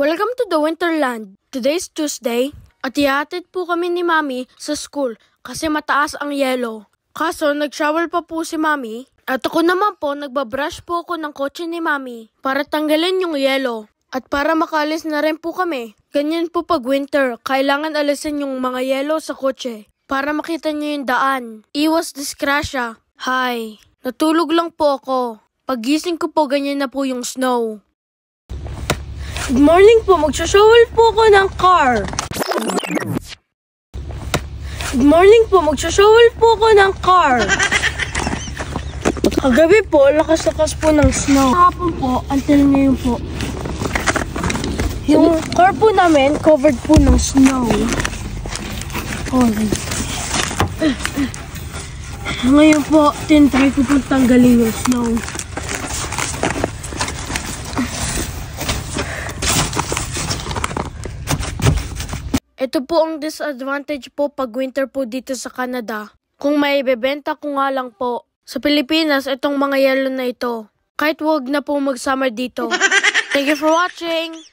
Welcome to the Winterland. Today's Tuesday at ihatid po kami ni Mami sa school kasi mataas ang yelo. Kaso nag-shower pa po si Mami at ako naman po nagbabrush po ako ng kotse ni Mami para tanggalin yung yelo at para makalis na rin po kami. Ganyan po pag winter, kailangan alisin yung mga yelo sa kotse para makita nyo yung daan. Iwas disgrasya. Hi, natulog lang po ako. Paggising ko po ganyan na po yung snow. Good morning po, magsha-shovel po ako ng car. Good morning po, magsha-shovel po ako ng car. Kagabi po, lakas-lakas po ng snow. Hapon po, until ngayon po. Yung car po namin, covered po ng snow. Ngayon po, tinry ko po tanggalin yung snow. Ito po ang disadvantage po pag winter po dito sa Canada. Kung may bebenta ko nga lang po. Sa Pilipinas, itong mga yelo na ito. Kahit wag na po mag-summer dito. Thank you for watching!